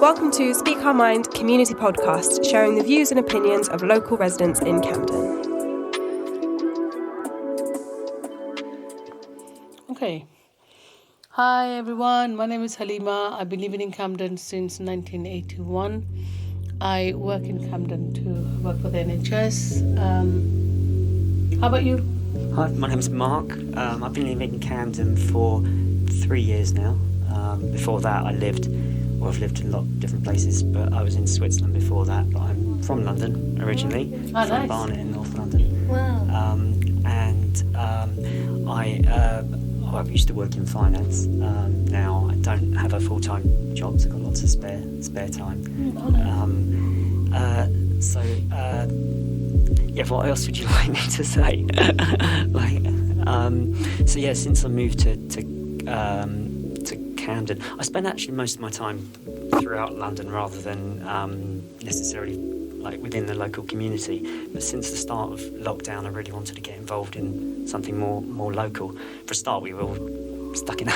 Welcome to Spk Our Minds community podcast, sharing the views and opinions of local residents in Camden. Okay. Hi everyone, my name is Halima. I've been living in Camden since 1981. I work in Camden to work for the NHS. How about you? Hi, my name's Mark. I've been living in Camden for 3 years now. Before that I've lived in a lot of different places, but I was in Switzerland before that. But I'm from London originally, from nice. Barnet in North London. Wow. I used to work in finance. Now I don't have a full-time job, so I've got lots of spare time. What else would you like me to say? Since I moved to Camden, I spend actually most of my time throughout London rather than necessarily within the local community. But since the start of lockdown, I really wanted to get involved in something more local. For a start, we were all stuck in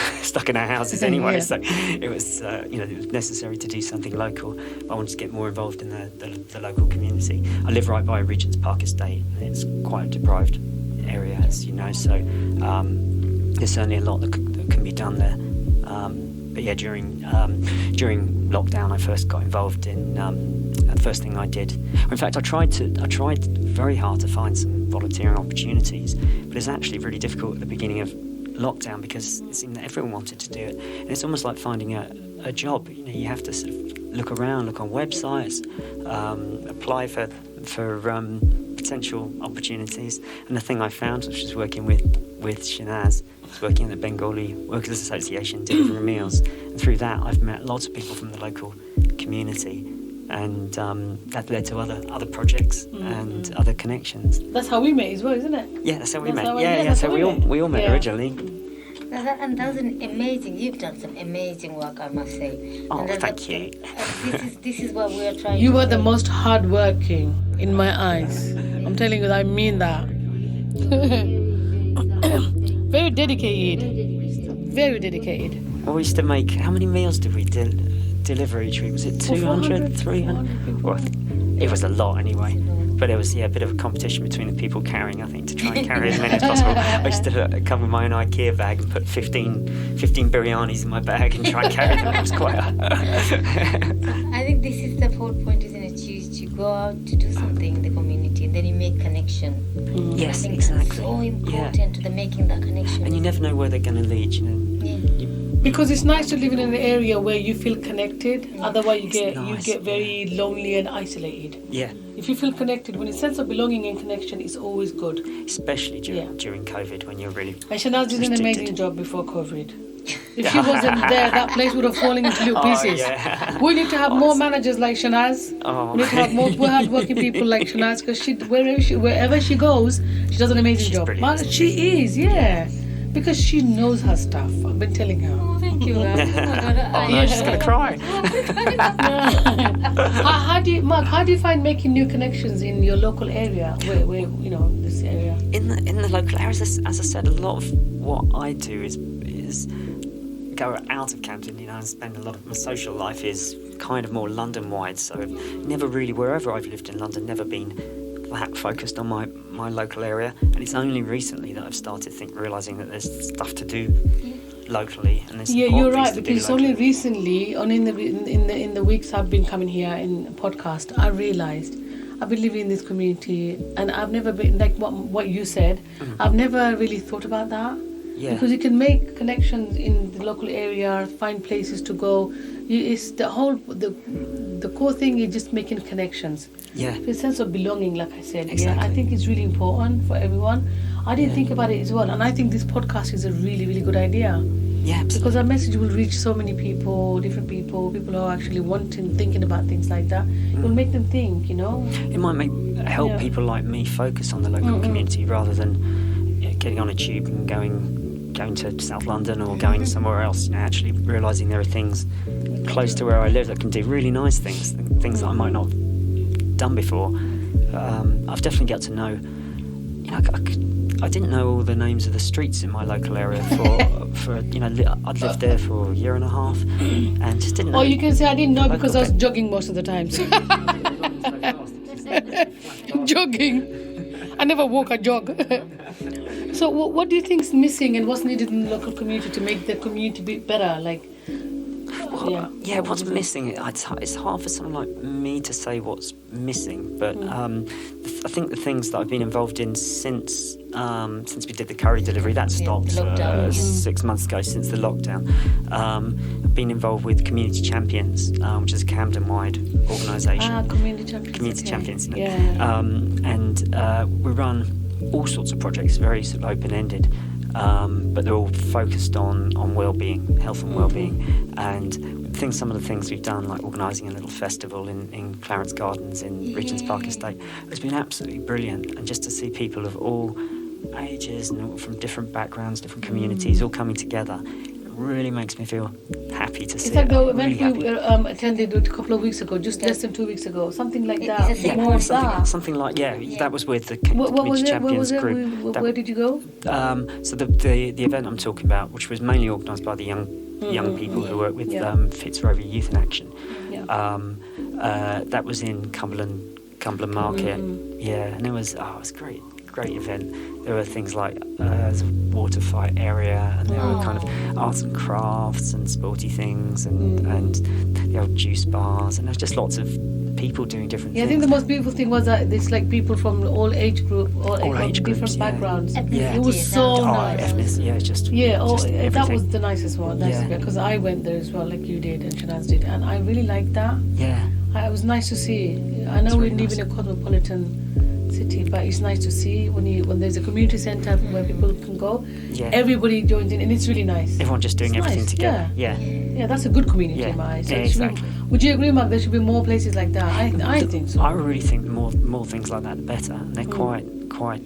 our houses anyway, yeah. So it was it was necessary to do something local. But I wanted to get more involved in the local community. I live right by Regent's Park Estate, and it's quite a deprived area, as you know. So there's certainly a lot that can be done there. During lockdown, I first got involved in. The first thing I did, in fact, I tried very hard to find some volunteering opportunities, but it's actually really difficult at the beginning of lockdown because it seemed that everyone wanted to do it, and it's almost like finding a job. You have to sort of look around, look on websites, apply for potential opportunities. And the thing I found, which was working with Shanaz, was working at the Bengali Workers Association delivering meals, and through that I've met lots of people from the local community, and that led to other projects and other connections. That's how we met as well, isn't it? Yeah, that's how we met. So we all met originally. And that was you've done some amazing work, I must say. Oh, thank you. This is what we are trying You to were the do. most hardworking in my eyes. I'm telling you, I mean that. Very dedicated. Very dedicated. Well, we used to make, how many meals did we deliver each week? Was it 200, 300? Well, it was a lot anyway. But it was a bit of a competition between the people carrying, I think, to try and carry as many as possible. I used to come with my own IKEA bag and put 15 biryanis in my bag and try and carry them. It was quite I think this is the whole point, isn't it? You go out to do something in the community and then you make connection. Yes, I think exactly. it's so important to making that connection. And you never know where they're going to lead, Because it's nice to live in an area where you feel connected. Otherwise, you get very lonely and isolated. Yeah. If you feel connected, when a sense of belonging and connection is always good. Especially during COVID, when you're really And Shanaz did an amazing job before COVID. If she wasn't there, that place would have fallen into little pieces. Yeah. We need to have more managers like Shanaz. Oh. We need to have more hard-working people like Shanaz, because wherever she goes, she does an amazing job. Brilliant. But she is, because she knows her stuff. I've been telling her. Oh, thank you. She's going to cry. Mark, how do you find making new connections in your local area, where this area? In the local areas, as I said, a lot of what I do is go out of Camden, and spend a lot of my social life is kind of more London-wide. So never really, wherever I've lived in London, never been that focused on my local area. And it's only recently that I've started realising that there's stuff to do locally, and there's you're right, because it's only recently, in the weeks I've been coming here in podcast, I realised I've been living in this community, and I've never been like what you said. I've never really thought about that. Yeah. Because you can make connections in the local area, find places to go. It's the core thing is just making connections. Yeah. The sense of belonging, like I said. Exactly. Yeah, I think it's really important for everyone. I didn't think about it as well, and I think this podcast is a really, really good idea. Yeah, absolutely. Because our message will reach so many people, different people who are actually thinking about things like that. It will make them think, It might help people like me focus on the local community rather than getting on a tube and going to South London or going somewhere else. Actually realising there are things close to where I live that can do really nice things that I might not have done before. I've definitely got to know, I didn't know all the names of the streets in my local area for I'd lived there for a year and a half, and just didn't know. Or you can say I didn't know because I was jogging most of the time. Jogging. I never walk, I jog. So what do you think is missing and what's needed in the local community to make the community be better? What's missing? It's hard for someone like me to say what's missing, but I think the things that I've been involved in since we did the curry delivery, that stopped 6 months ago since the lockdown. I've been involved with Community Champions, which is a Camden-wide organisation. Community Champions. And we run all sorts of projects, very sort of open-ended. But they're all focused on well-being, health and well-being, and some of the things we've done, like organising a little festival in Clarence Gardens in Regent's Park Estate, has been absolutely brilliant. And just to see people of all ages and all from different backgrounds, different communities, all coming together, it really makes me feel happy to see. It's like the event we attended a couple of weeks ago, just less than 2 weeks ago, something like that. Something like that was with the Community Champions group. Where did you go? So the event I'm talking about, which was mainly organised by the young people who work with Fitzrovia Youth in Action. That was in Cumberland Market. And it was great event. There were things like a water fight area, and there were kind of arts and crafts and sporty things, and the old juice bars, and there was just lots of people doing different things. I think the most beautiful thing was that it's like people from all age groups, different backgrounds. It was so nice. That was the nicest one. Because I went there as well, like you did and Shanaz did, and I really liked that. It was nice to see. I know we live in a cosmopolitan city, but it's nice to see when there's a community centre where people can go. Everybody joins in, and it's really nice. Everyone just doing everything together. Yeah, that's a good community in my eyes. Would you agree, Mark? There should be more places like that. I think so. I really think the more things like that, the better. And they're quite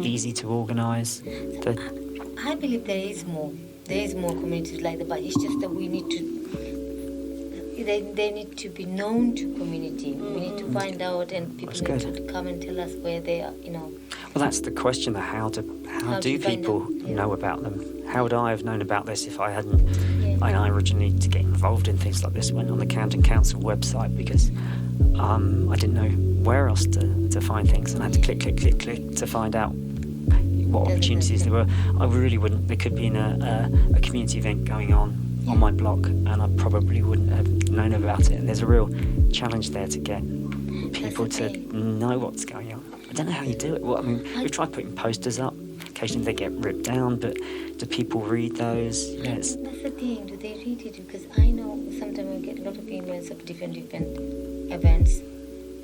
easy to organise. I believe there is more. There is more communities like that, but it's just that we need to. They need to be known to community. We need to find out, and people need to come and tell us where they are. Well, that's the question: how do people know about them? How would I have known about this if I hadn't? I originally, to get involved in things like this, went on the Camden Council website because I didn't know where else to find things, and I had to click to find out what opportunities there were. I really wouldn't. There could be a community event going on my block, and I probably wouldn't have known about it. And there's a real challenge there to get people to know what's going on. I don't know how you do it. We've tried putting posters up. Occasionally they get ripped down, but do people read those? That's the thing. Do they read it? Because I know sometimes I get a lot of emails of different events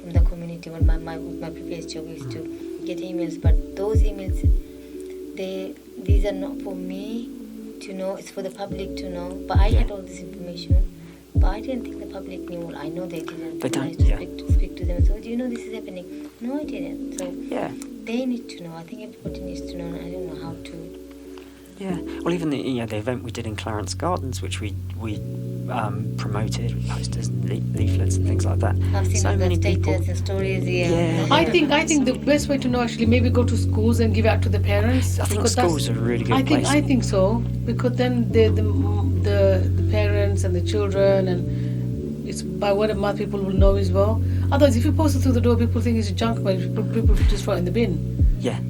from the community. When my previous job used to get emails, but those emails, these are not for me to know, it's for the public to know. But I get all this information, but I didn't think the public knew. I know they didn't. They don't. I used to speak to them. So, do you know this is happening? No, I didn't. So they need to know. I think everybody needs to know. And I don't know how to. Well, even the event we did in Clarence Gardens, which we promoted with posters and leaflets and things like that. I've seen so many status people. and stories. I think the best way to know, actually, maybe go to schools and give it out to the parents. I think schools are a really good place. I think so, because then the parents and the children, and it's by word of mouth, people will know as well. Otherwise, if you post it through the door, people think it's a junk mail. People just throw it in the bin.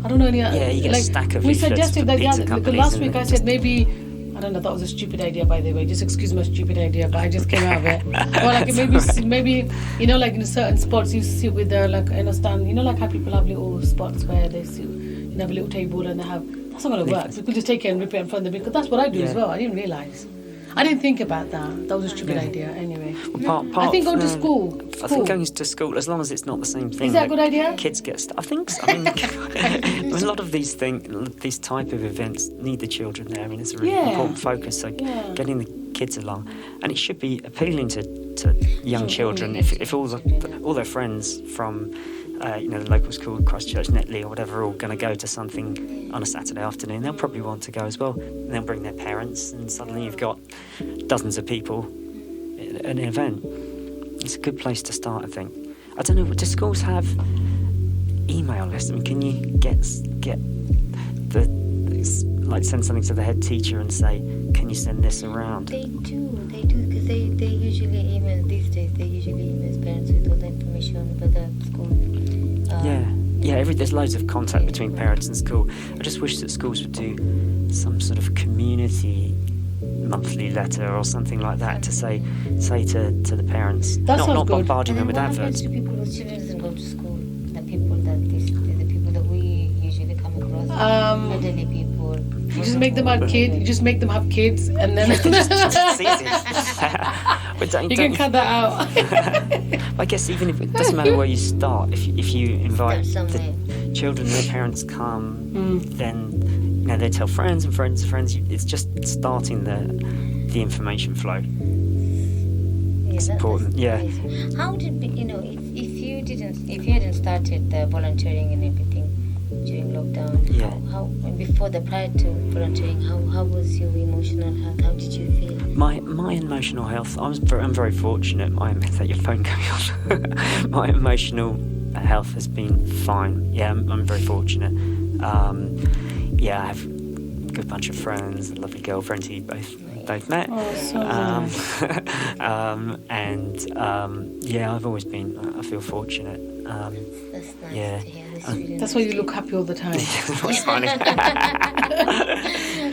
I don't know any. You get a stack of leaflets. We suggested that because last week I said maybe. I don't know. That was a stupid idea, by the way. Just excuse my stupid idea, but I just came out of it. Or like maybe like in certain spots you sit with stand. Like how people have little spots where they sit, have a little table and they have. That's not going to work. People just take it and rip it in front of them, because that's what I do as well. I didn't realise. I didn't think about that. That was a stupid idea. Anyway, I think going to school. I think going to school, as long as it's not the same thing. Is that a good idea? Kids get stuff. I think so. A lot of these type of events need the children there. I mean, it's a really important focus. So getting the kids along, and it should be appealing to young children. If all their friends from the local school, Christchurch, Netley or whatever, are all going to go to something on a Saturday afternoon, they'll probably want to go as well. And they'll bring their parents, and suddenly you've got dozens of people at an event. It's a good place to start, I think. I don't know, do schools have email lists? I mean, can you get like send something to the head teacher and say, can you send this around? They do, because they usually email these days. They usually email parents with all the information about the school. There's loads of contact between parents and school. I just wish that schools would do some sort of community monthly letter or something like that to say to the parents, not bombarding them with adverts. To people whose children doesn't go to school, the people that we usually come across, elderly people. You just make them have kids. You just make them have kids, and then it's easy. But you can cut that out. I guess even if it doesn't matter where you start, if you invite the children, their parents come, then they tell friends and friends and friends. It's just starting the information flow. It's important. Amazing. How did if you hadn't started the volunteering and everything during lockdown, how before prior to volunteering, how was your emotional health? How did you feel? My emotional health, I'm very fortunate. Is that your phone going off? My emotional health has been fine. Yeah, I'm very fortunate. I have a good bunch of friends, a lovely girlfriend who you both met. Oh, so nice. I've always been. I feel fortunate. That's nice to hear. That's why you look happy all the time. That's funny.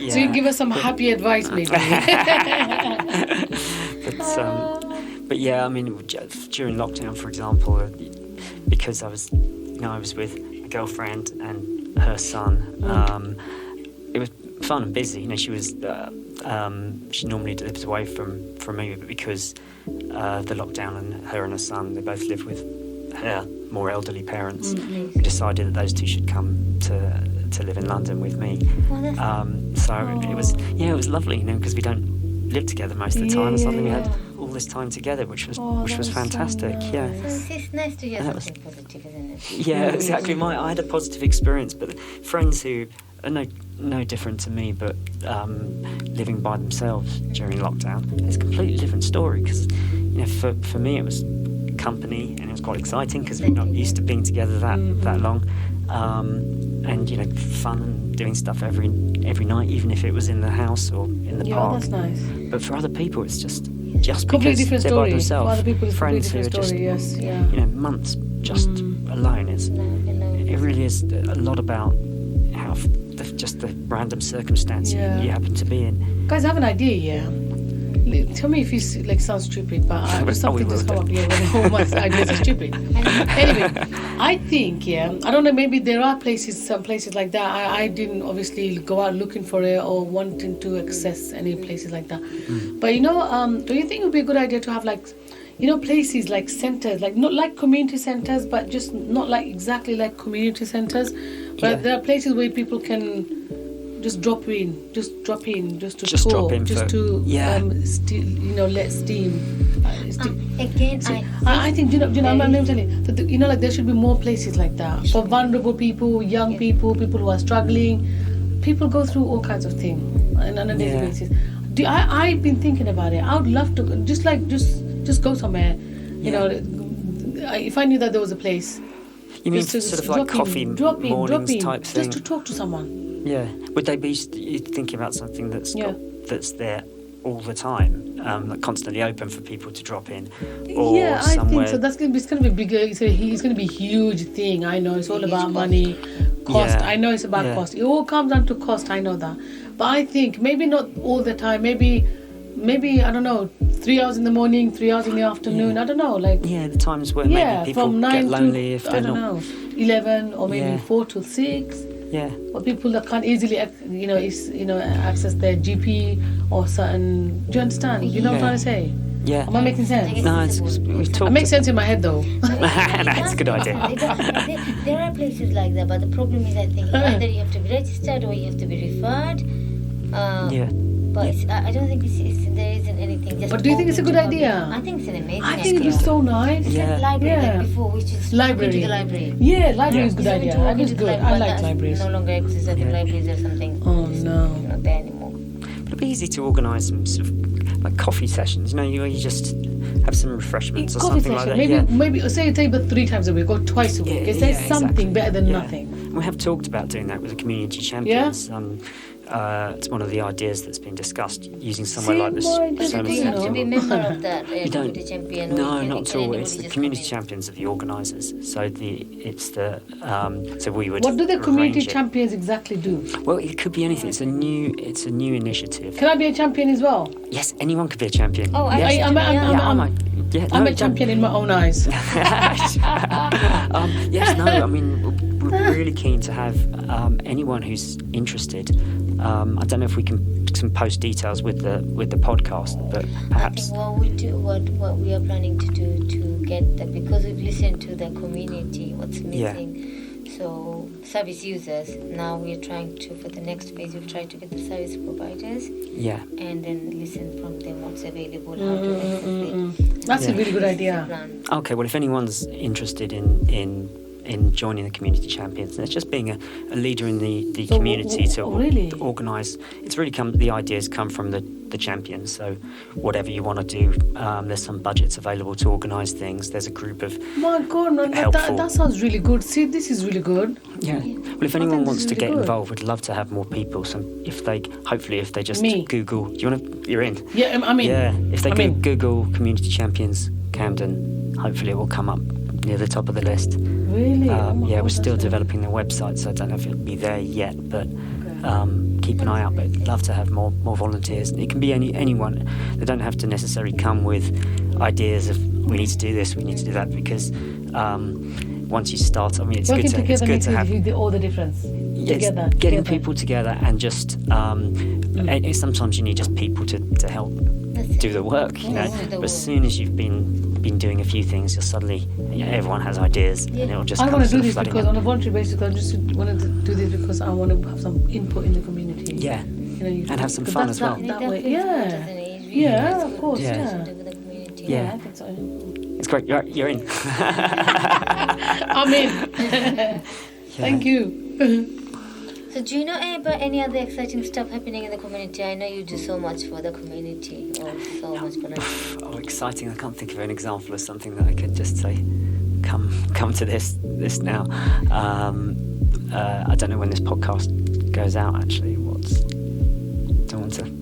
So you give us some happy advice, maybe. But during lockdown, for example, because I was with a girlfriend and her son. It was fun and busy. She was she normally lives away from me, but because the lockdown and her and her son, they both live with her more elderly parents. We decided that those two should come to live in London with me. It was lovely, because we don't live together most of the time, and suddenly we had all this time together, which was fantastic. So it's nice to hear something positive, isn't it? Yeah, exactly. I had a positive experience, but friends who are no different to me, but living by themselves during lockdown, it's a completely different story. Because for me it was company, and it was quite exciting because we're not used to being together that long, and fun and doing stuff every night, even if it was in the house or in the park. That's nice. But for other people, it's just completely because different they're story. by themselves. For other people, it's friends who are story, just months just alone. It really is a lot about how just the random circumstance you happen to be in. Guys, I have an idea. Tell me if you sounds stupid, but something just come up here when all my ideas are stupid. Anyway, I think I don't know. Maybe there are some places like that. I didn't obviously go out looking for it or wanting to access any places like that. But do you think it would be a good idea to have places like centers, not like community centers, but just not exactly like community centers, but there are places where people can just drop in, just to talk, let steam. Again, I think I'm telling you that there should be more places like that for vulnerable people, young people who are struggling. People go through all kinds of things on a daily basis. I've been thinking about it. I would love to just go somewhere. If I knew that there was a place. You mean sort of like coffee mornings type thing? Just to talk to someone. Yeah. Would they be thinking about something that's there all the time, constantly open for people to drop in? Or I think so. It's going to be bigger. It's going to be a huge thing. I know it's all about money, cost. I know it's about cost. It all comes down to cost. I know that. But I think maybe not all the time. Maybe I don't know, 3 hours in the morning, 3 hours in the afternoon. I don't know, the times where maybe people from 9 get lonely to, if they're not 11 or maybe 4 to 6. Yeah. Or people that can't easily, access their GP or certain. Do you understand? You know what I'm trying to say? Yeah. Am I making sense? No, we've talked. It makes sense in my head though. That's a good idea. There are places like that, but the problem is, I think either you have to be registered or you have to be referred. But I don't think there isn't anything. Just but do you think it's a good idea? I think it's an amazing idea. I think it's so nice. It's like library like before, which is library. Into the library. Yeah, library is a good idea. I think it's good. I like libraries. No longer exists. I think libraries or something. Oh no. Not there anymore. But it'd be easy to organise some sort of coffee sessions. You just have some refreshments or coffee something session. like that. Maybe say about 3 times a week or twice a week. Is there something better than nothing? We have talked about doing that with the community champions. It's one of the ideas that's been discussed, using somewhere like this. So do you have to be a member of that community champion? No, not at all. It's the community champions are the organisers. So so we would. What do the community champions exactly do? Well, it could be anything. It's a new initiative. Can I be a champion as well? Yes, anyone could be a champion. Oh, yes. I'm a champion in my own eyes. Yes, no, I mean, we're really keen to have anyone who's interested. I don't know if we can post details with the podcast, but perhaps. I think what we are planning to do to get that, because we've listened to the community, what's missing. Yeah. So service users, now we're trying to, for the next phase, we'll try to get the service providers. Yeah. And then listen from them what's available, how to access it. That's a really good idea. Okay, well, if anyone's interested in joining the community champions, and it's just being a leader in the community to organise. It's really the ideas come from the champions. So whatever you want to do, there's some budgets available to organise things. There's a group of my God, that sounds really good. See, this is really good. Yeah. Well, if anyone wants to get involved, we'd love to have more people. So if they just Google, you're in. Yeah, I mean. Yeah. If they Google community champions Camden, hopefully it will come up near the top of the list. Really? We're still developing the website, so I don't know if it'll be there yet, but keep an eye out. But I'd love to have more volunteers. It can be anyone. They don't have to necessarily come with ideas of we need to do this, we need to do that, because once you start, I mean, it's good to have all the difference. Getting people together and just and sometimes you need just people to help do the work, But as soon as you've been doing a few things, you'll suddenly, everyone has ideas, and it'll just. I want to do this because on a voluntary basis, I just want to do this because I want to have some input in the community. Yeah. And have some fun as well. That way, yeah, of course, Yeah. Yeah, I think so. It's great. You're in. I'm in. Thank you. So do you know about any other exciting stuff happening in the community? I know you do so much for the community, or so much for Exciting. I can't think of an example of something that I could just say, come to this now. I don't know when this podcast goes out, actually.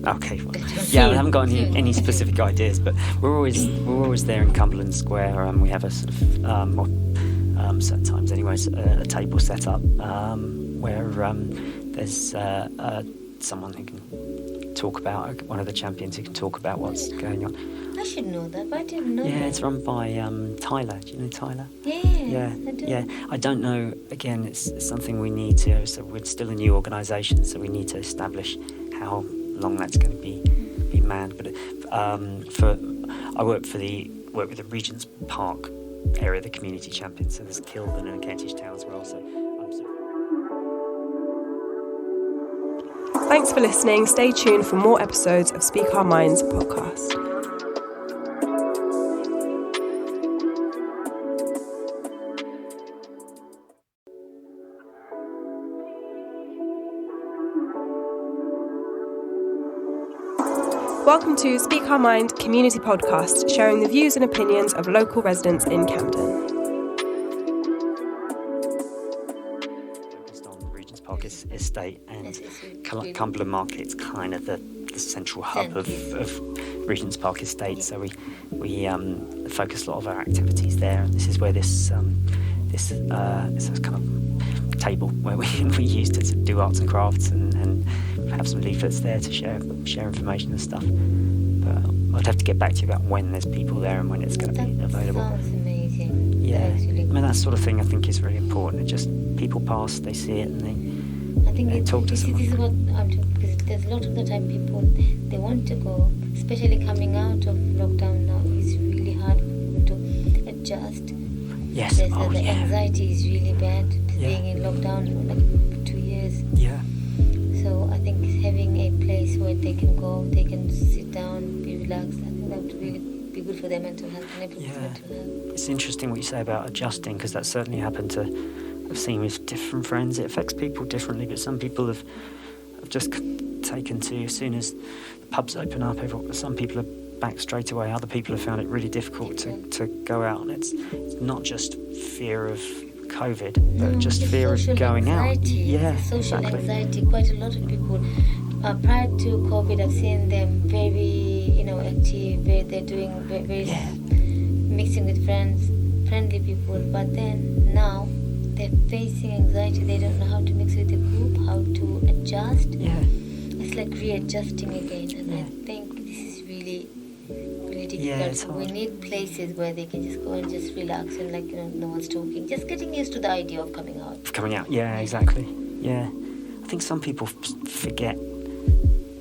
Okay. Well, I haven't got any specific ideas, but we're always there in Cumberland Square. We have a sort of certain times, anyways, a table set up where there's someone who can talk about, one of the champions who can talk about what's going on. I should know that, but I didn't know that. Yeah, it's run by Tyler. Do you know Tyler? Yeah, I do. Yeah, I don't know. Again, it's something we need to. So we're still a new organisation, so we need to establish how long that's going to be manned. But I work with the Regent's Park area, the community champions. So there's Kilburn and Kentish Town as well. So. Thanks for listening. Stay tuned for more episodes of Spk Our Minds podcast. Welcome to Spk Our Mind community podcast, sharing the views and opinions of local residents in Camden. Focused on the Regent's Park estate, and Cumberland Market's kind of the central hub of Regent's Park estate. So we focus a lot of our activities there, and this is where this kind of table where we use to do arts and crafts and have some leaflets there to share information and stuff. But I'd have to get back to you about when there's people there and when it's going to be available. That sounds amazing. Yeah, I mean, that sort of thing I think is really important. It just, people pass, they see it, and they talk to someone. This is what I'm talking, because there's a lot of the time people, they want to go, especially coming out of lockdown now. It's really hard for people to adjust. Yes. The anxiety is really bad, being in lockdown for like 2 years. Yeah. So I think having a place where they can go, they can sit down, be relaxed, I think that would really be good for their mental health and everyone's mental health. It's interesting what you say about adjusting, because that certainly happened to, I've seen with different friends. It affects people differently, but some people have just taken to, as soon as the pubs open up, some people are back straight away. Other people have found it really difficult to go out, and it's not just fear of COVID, but just it's fear of social going anxiety. out. Yeah, It's social exactly. anxiety. Quite a lot of people. Prior to COVID, I've seen them very, active. They're doing very Yeah. mixing with friends, friendly people. But then now they're facing anxiety. They don't know how to mix with the group, how to adjust. Yeah. It's like readjusting again, and Yeah. I think this is really, really difficult. Yeah, it's We hard. need places where they can just go and just relax and no one's talking. Just getting used to the idea of coming out. Coming out. Yeah, exactly. Yeah. I think some people forget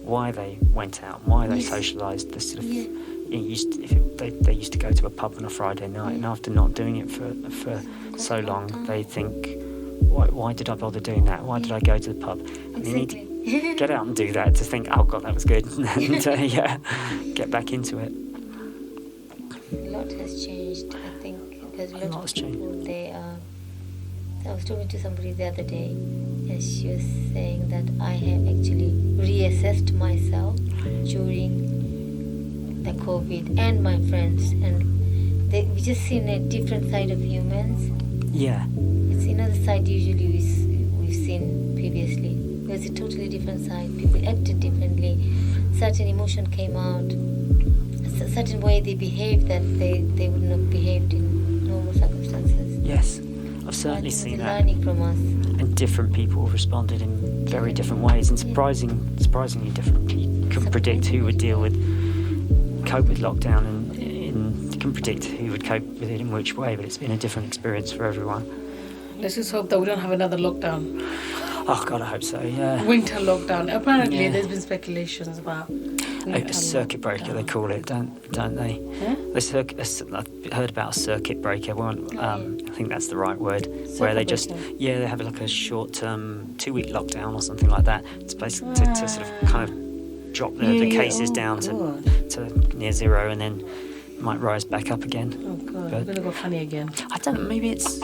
why they went out, why they Yes. socialised. The sort of Yeah. they used to go to a pub on a Friday night, and after not doing it for so long, they think, why did I bother doing that? Why did I go to the pub? And you need to Exactly. get out and do that to think, oh God, that was good, and get back into it. A lot has changed, I think, because a lot has of people, I was talking to somebody the other day, and she was saying that I have actually reassessed myself during the COVID and my friends, and we just seen a different side of humans. Yeah. It's another side usually we've seen previously. It was a totally different side. People acted differently. Certain emotion came out. A certain way they behaved that they wouldn't have behaved in normal circumstances. Yes. I've I certainly think seen they're that. learning from us. And different people responded in very different ways, and surprisingly different. You couldn't predict who would cope with lockdown, and you can predict who would cope with it in which way, but it's been a different experience for everyone. Let's just hope that we don't have another lockdown. Oh God, I hope so. Yeah. Winter lockdown. Apparently, Yeah. there's been speculations about A circuit breaker, they call it, don't they? Huh? I've heard about a circuit breaker. I think that's the right word. Where they just, breaker. they have like a short-term 2-week lockdown or something like that. It's supposed to sort of kind of drop the cases down to near zero, and then might rise back up again. Oh God, But- we're gonna go funny again. I don't know. Maybe it's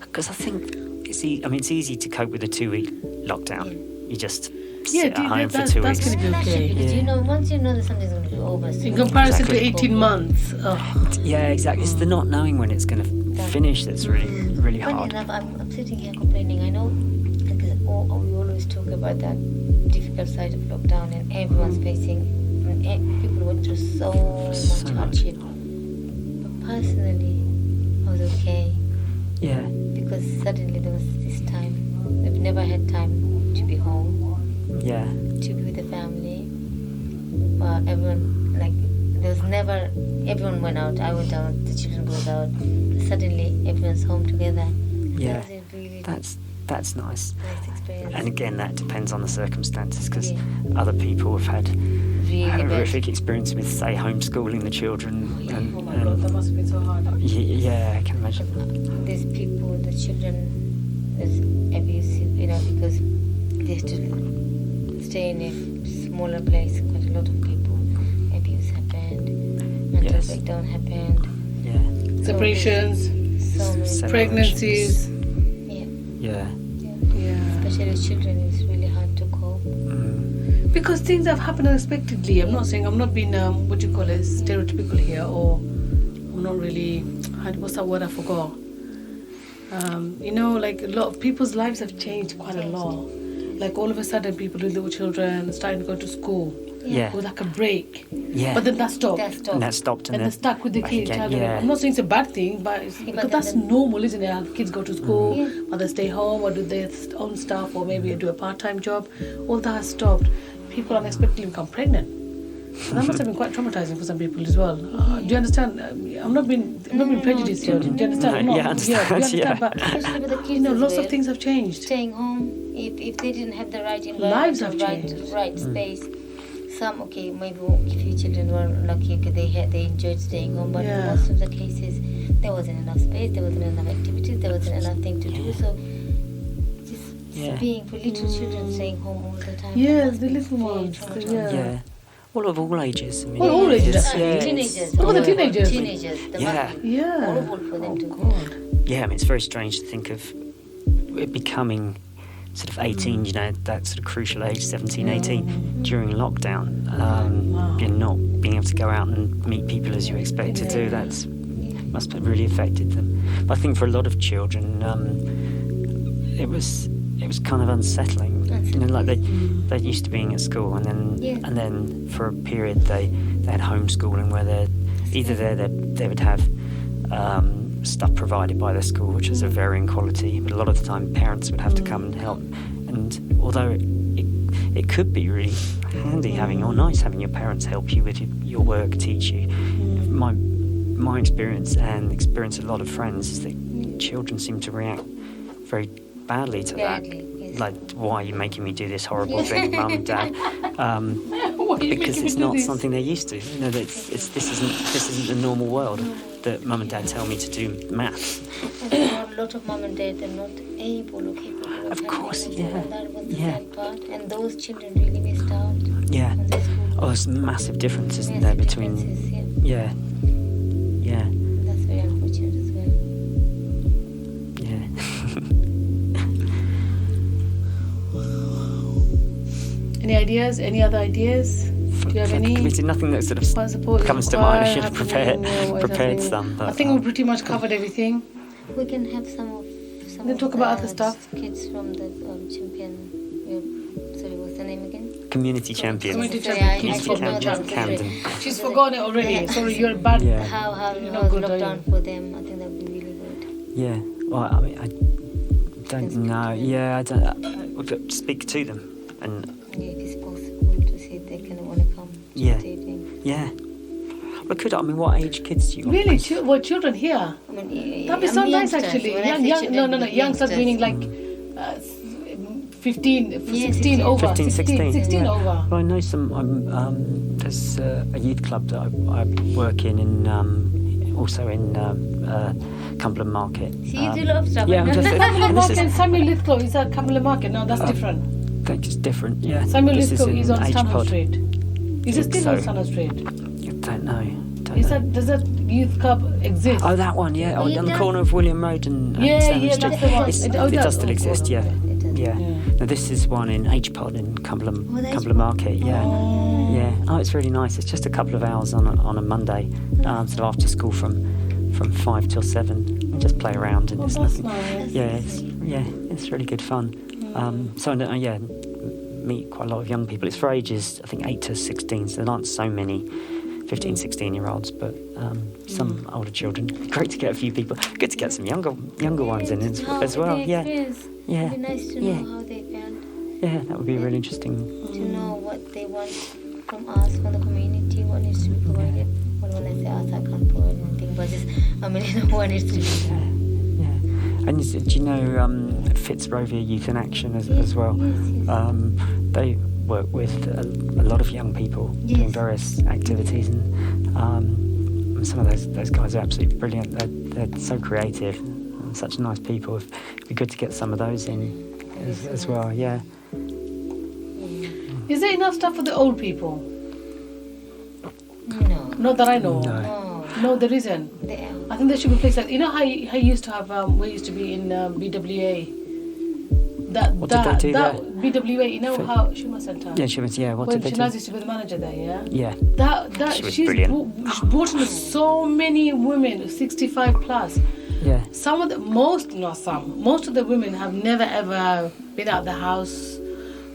because I think it's easy to cope with a 2-week lockdown. You just sit at home for 2 that's weeks. gonna be okay. Because Yeah. once you know that something's going to be over. In comparison Exactly. to 18 months. Oh. Yeah, exactly. It's the not knowing when it's going to finish that's really Funny hard. enough, I'm sitting here complaining. I know because we always talk about that difficult side of lockdown, and everyone's facing. People went through so much much. hardship. But personally, I was okay Yeah, because suddenly there was this time. We've never had time to be home, yeah, to be with the family. Everyone went out. I went out. The children goes out. Suddenly, everyone's home together. yeah. That was a really That's nice. nice experience. And again, that depends on the circumstances, because Yeah. other people have had Really bad. horrific experience with, say, homeschooling the children. Oh my God, that must have been so hard. Yeah, I can imagine. There's people, the children, there's abusive, because they have to stay in a smaller place. Quite a lot of people, abuse happened, mental Yes. breakdown happened. Yeah, Separations, So many, Separations. pregnancies. yeah, yeah. Yeah. especially with children, it's really hard to cope. Mm. Because things have happened unexpectedly. I'm not being stereotypical here, or I'm not really, what's that word I forgot? Like a lot of people's lives have changed quite a lot. Like all of a sudden, people with little children starting to go to school Yeah. with like a break. Yeah. But then that stopped. That's And tough. that stopped, And they're stuck with the back kids. again, child. yeah. I'm not saying it's a bad thing, but because that's then- normal, isn't it? Our kids go to school, Yeah. or they stay home, or do their own stuff, or maybe do a part-time job. All that has stopped. People unexpectedly become pregnant. And that must have been quite traumatizing for some people as well. Do you understand? I'm not being prejudiced here. Do you understand? No, I'm not- yeah, I understand, do you understand? yeah. But Especially with the kids as lots well. of things have changed. Staying home, if they didn't have the right environment, Lives have right, changed. right space. Some maybe a few children were lucky because they enjoyed staying home, but Yeah. in most of the cases there wasn't enough space, there wasn't enough activities, there wasn't enough thing to do. So just Yeah. being for little children staying home all the time. Yeah, must the be little very ones, traumatizing. Yeah. All ages. I mean, Well, all ages, it's- actually. yeah, it's- Teenagers. What about the teenagers? Teenagers. They Yeah. must be Yeah. horrible for them Oh, to. God. Yeah, I mean, it's very strange to think of it becoming sort of 18, that sort of crucial age, 17, 18, during lockdown. Wow. You're not being able to go out and meet people as you expect to do. That's must have really affected them. But I think for a lot of children, it was kind of unsettling. You know, like they're used to being at school, and then for a period they had homeschooling where they would have stuff provided by their school, which is of varying quality, but a lot of the time parents would have to come and help. And although it could be really handy having your parents help you with your work, teach you, my experience and experience of a lot of friends is that children seem to react very badly to that. Yes. Like, why are you making me do this horrible thing, Mum and Dad? Because it's not something they're used to. You know, this isn't the normal world that Mum and Dad tell me to do maths. And a lot of mum and dad are not able or capable Of course, handling that was the sad part. And those children really missed out. Yeah. On their school. Oh, there's a massive difference, isn't there, between... Yeah. That's very unfortunate as well. Yeah. Any ideas? Any other ideas? Do you have any? Nothing that sort of comes to mind. I should have prepared some. But, I think we pretty much covered everything. We can have some Then talk about other stuff. Kids from the champion. Sorry, what's the name again? Community champions. Community Champions, Camden. She's forgotten it already. Sorry, you're bad. Yeah. How You're was not good, lockdown for them? I think that would be really good. Yeah. Well, I mean, I don't know. Yeah, I don't. Speak to them and. Yeah, if it's possible to see if they kind of want to come to the evening. Yeah. Well, I mean, what age kids do you want? Really? Children here? I mean, That'd be so nice, youngsters. actually. When I say children, Youngsters meaning like 15, 16 over. 15, 16. 16 yeah. over. Well, I know there's a youth club that I work in also in Cumberland Market. See, you do a lot of stuff. Yeah, I'm just... Cumberland Market, Samuel Lithgow is at Cumberland Market. No, that's different. I think it's different, yeah. Samuel This Lithgow is on H Stanhope Pod. Street. Is it still So. on Stanhope Street? I don't know. Does that youth club exist? Oh, that one, yeah. Oh, it on the does. corner of William Road and Yeah, Stanhope that's Street. the one. It does still exist, yeah. It does. Yeah. Now this is one in H Pod in Cumberland Market. Yeah, yeah. Oh, it's really nice. It's just a couple of hours on a Monday, sort of after school from 5 till 7. And just play around and it's that's nothing. nice. It's really good fun. So meet quite a lot of young people. It's for ages, I think 8 to 16. So there aren't so many 15, 16-year-olds, but some older children. Great to get a few people. Good to get some younger ones in as well. Yeah. It'd be nice to know how they felt. Yeah, that would be really interesting. To know what they want from us, from the community, what needs to be provided. But when I say us, I can't provide anything, but what needs to be done. Yeah. And do you know Fitzrovia Youth in Action as well? Yes. They work with a lot of young people doing various activities, and some of those guys are absolutely brilliant. They're so creative and such nice people. It'd be good to get some of those in as well. Yeah. Is there enough stuff for the old people? No. Not that I know. No, there isn't. I think there should be places like, you know how you used to have we used to be in BWA. What did they do there? BWA, you know how Shuma Centre. Yeah, she was. Yeah, what did they do? Shanaz used to be the manager there, yeah. Yeah. She was brilliant. She brought in so many women, 65 plus. Yeah. Most of the women have never ever been out the house.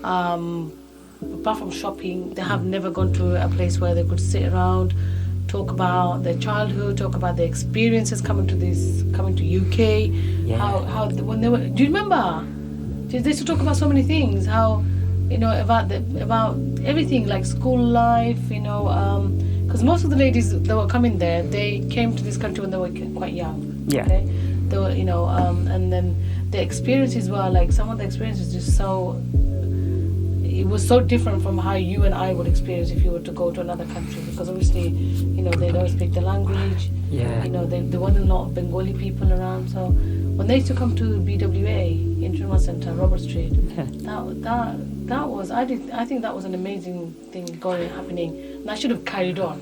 Apart from shopping, they have never gone to a place where they could sit around, talk about their childhood, talk about their experiences coming to UK. Yeah. How when they were. Do you remember? They used to talk about so many things. How, about everything like school life. Because most of the ladies that were coming there, they came to this country when they were quite young. Yeah. Okay? They were, and then the experiences were like some of the experiences just so. It was so different from how you and I would experience if you were to go to another country, because obviously, they don't speak the language. Yeah. There wasn't a lot of Bengali people around. So when they used to come to BWA in Trinma Centre, Robert Street, that was I think that was an amazing thing happening, and that should have carried on.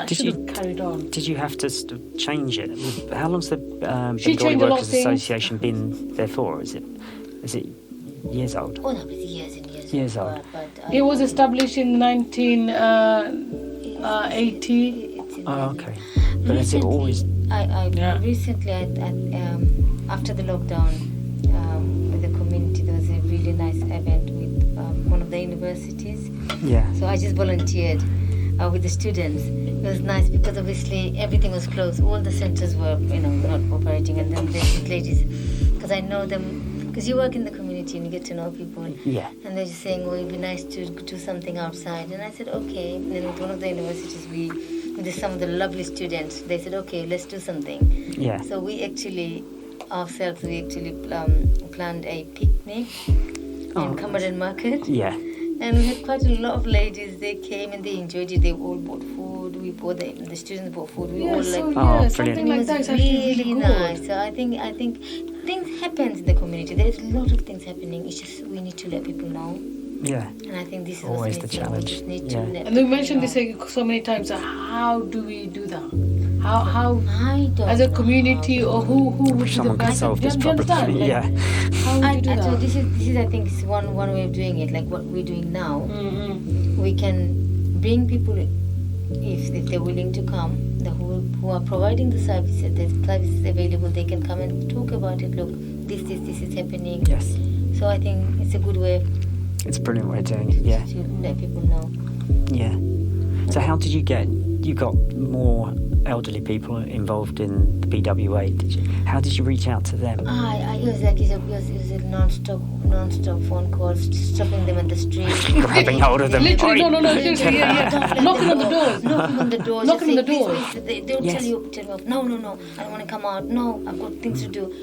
Did you have to change it? How long's the Bengali Workers Association been there for? Is it years old? Oh no, it's years and years. Years old. It was established in 1980. Oh, okay. But has it always Yeah. Recently, after the lockdown, with the community, there was a really nice event with one of the universities. Yeah. So I just volunteered with the students. It was nice because obviously everything was closed. All the centers were, not operating. And then these ladies, because I know them, because you work in the community and you get to know people. Yeah. And they're just saying, it'd be nice to do something outside. And I said, okay. And then with one of the universities, with some of the lovely students, they said, okay, let's do something. Yeah. So we actually planned a picnic in Cumberland Market. Yeah. And we had quite a lot of ladies. They came and they enjoyed it. They all bought food. We bought the students bought food. We all something brilliant. like that is actually really good. nice. So I think things happen in the community. There's a lot of things happening. It's just we need to let people know. Yeah. And I think this is Always what's the missing. challenge. We just need Yeah. to let And we people mentioned know. this so many times. How do we do that? How I don't as a know community, how or who would be the Someone can best? solve Do you this problem. understand? Like, Yeah. How would you do So that? this is I think is one way of doing it. Like what we're doing now, Mm-hmm. we can bring people if they're willing to come. Who are providing the services. There's services available. They can come and talk about it. Look, this is happening. Yes. So I think it's a good way It's a brilliant way of doing it. Yeah. to let people know. Yeah. So how did you got more elderly people involved in the BWA, did you? How did you reach out to them? It was like it was a non-stop phone calls, stopping them in the street, Grabbing hold of them. Literally, Oi. no, seriously, yeah. Knocking on the doors. Knocking on the doors. Knocking on the Just saying, doors. please, they'll Yes. tell you, no, I don't want to come out. No, I've got things to do.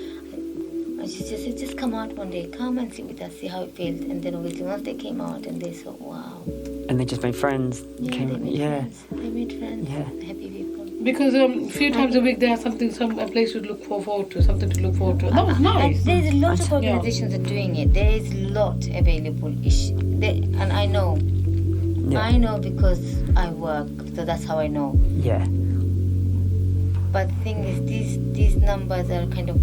I just come out one day, come and sit with us, see how it feels. And then obviously once they came out and they saw, wow. And they just made friends. Yeah, Came- they made yeah. friends. They made friends. Yeah. Happy people. Because a few times a week they have a place to look forward to, something to look forward to. That was nice. There's a lot of Yeah. organizations that are doing it. There is a lot available. And I know. Yeah. I know because I work, so that's how I know. Yeah. But the thing is, these numbers are kind of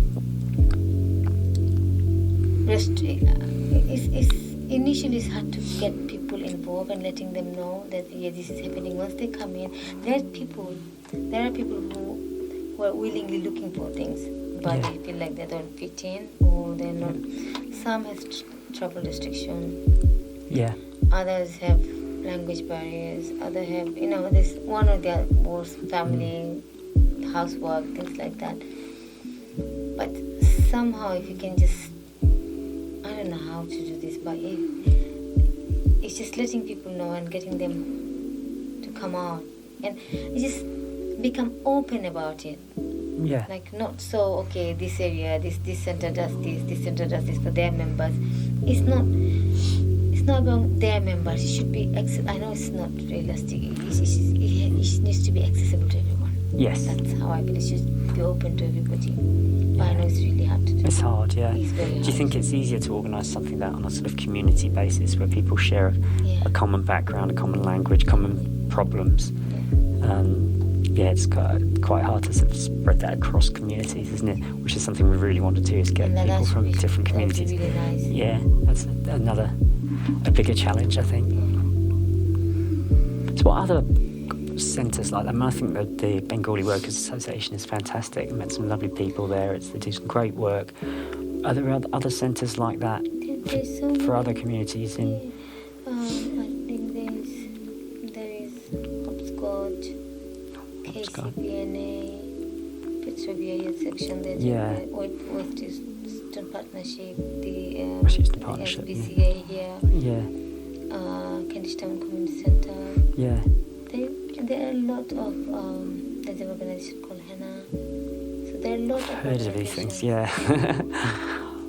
initially it's hard to get people involved and letting them know that this is happening. Once they come in, there are people who are willingly looking for things, but Yeah. they feel like they don't fit in or they're not. Some have travel restriction. Yeah. Others have language barriers. Others have, this one or the other was family, housework, things like that. But somehow, if you can just, I don't know how to do this, but it's just letting people know and getting them to come out and just become open about it. Yeah. Like not so, okay, this area, this center does this center does this for their members. It's not about their members. It should be, I know it's not realistic. It needs to be accessible to everyone. Yes. That's how I feel. It should be open to everybody. But I know it's really hard to do. It's hard, yeah. It's very Do you hard. think it's easier to organise something like that on a sort of community basis where people share Yeah. a common background, a common language, common problems? It's quite hard to sort of spread that across communities, isn't it? Which is something we really want to do, is get And people that's from really- different that'd be communities. really nice. Yeah, that's a bigger challenge, I think. So what other centres like that? I mean, I think that the Bengali Workers Association is fantastic. I met some lovely people there. They do some great work. Are there other centres like that There's so for many. other communities in? I think there is Hopscotch, KCPNA, Petrovia Youth Section, there's Yeah. West Eastern Partnership, the West Eastern Partnership, SBCA here, Yeah, Kentish Town Community Centre. yeah, There are a lot of there's an organisation called Henna. So there are a lot of heard of these things. organizations. Yeah,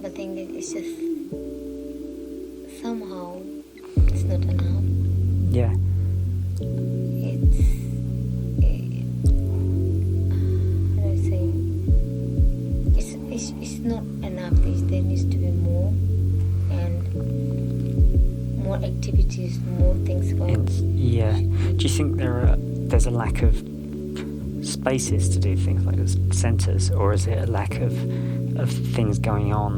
The thing is, it's just somehow it's not enough. yeah, How do I say? It's not enough. There needs to be more and more activities, more things going. yeah. Do you think there's a lack of spaces to do things like this, centres, or is it a lack of things going on,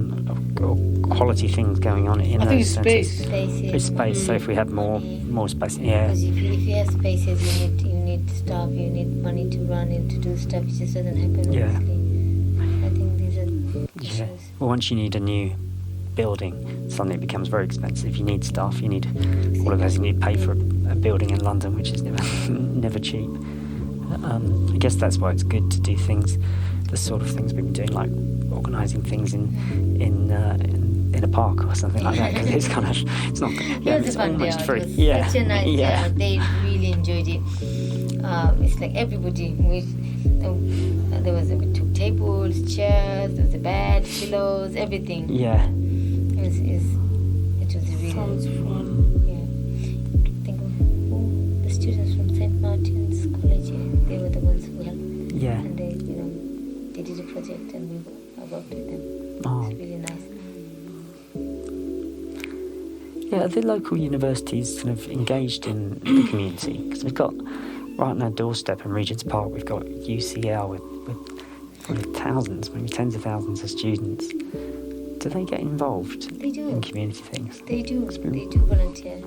or quality things going on in I think those it's centres. space. It's space. So if we had more space, yeah, Because if you have spaces, you need staff, you need money to run and to do stuff. It just doesn't happen. Yeah. Honestly. I think these are yeah. issues. Well, once you need a new building, suddenly it becomes very expensive. You need staff. You need all of those. You need to pay for a building in London, which is never cheap. I guess that's why it's good to do things, the sort of things we've been doing, like organising things in a park or something like that. Because it's kind of, it's not, It was it's a fun day almost out. free. It was Yeah, such a nice day yeah, out. They really enjoyed it. It's like everybody. We took tables, chairs, there was a bed, pillows, everything. yeah. It was really Sounds fun. Yeah. I think the students from St. Martin's College, they were the ones who helped. Yeah. And they did a project and I worked with them. Oh. It's really nice. Yeah, are the local universities kind of engaged in the community? Because we've got, right on our doorstep in Regent's Park, we've got UCL with thousands, maybe tens of thousands of students. Do they get involved They do. in community things? They do. They do volunteer.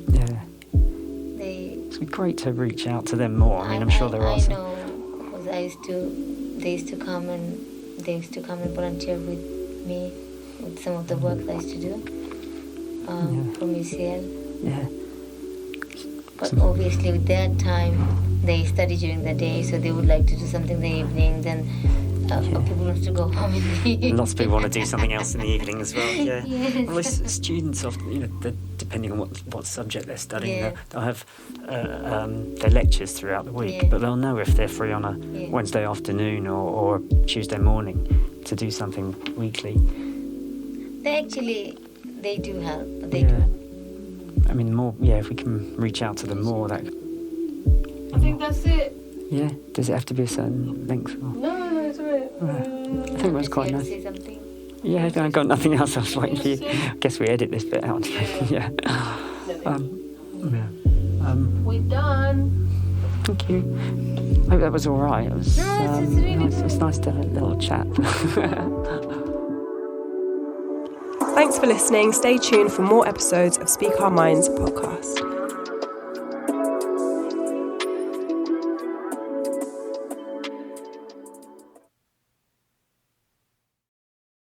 Yeah. They. It'd be great to reach out to them more. I mean, I'm sure there are I some. know, because they used to come and volunteer with me with some of the work I used to do from UCL. Yeah. But obviously, with their time, they study during the day, so they would like to do something in the evening. Then people want to go home in the evening. Lots of people want to do something else in the evening as well. Yeah. Yes. Well, students often, depending on what subject they're studying, Yeah. they'll have their lectures throughout the week, Yeah. but they'll know if they're free on a Wednesday afternoon or Tuesday morning to do something weekly. They do help. They Yeah. do. I mean, more. Yeah, if we can reach out to them more, that. I think that's it. Yeah. Does it have to be a certain length? Or? No, it's alright. I think it was quite You nice. have to say something? Yeah, I got nothing else. I was waiting for you. I guess we edit this bit out. Yeah. Yeah. We're done. Thank you. I hope that was all right. It was. No, it's really nice. It's nice to have a little chat. Thanks for listening. Stay tuned for more episodes of Spk Our Minds podcast.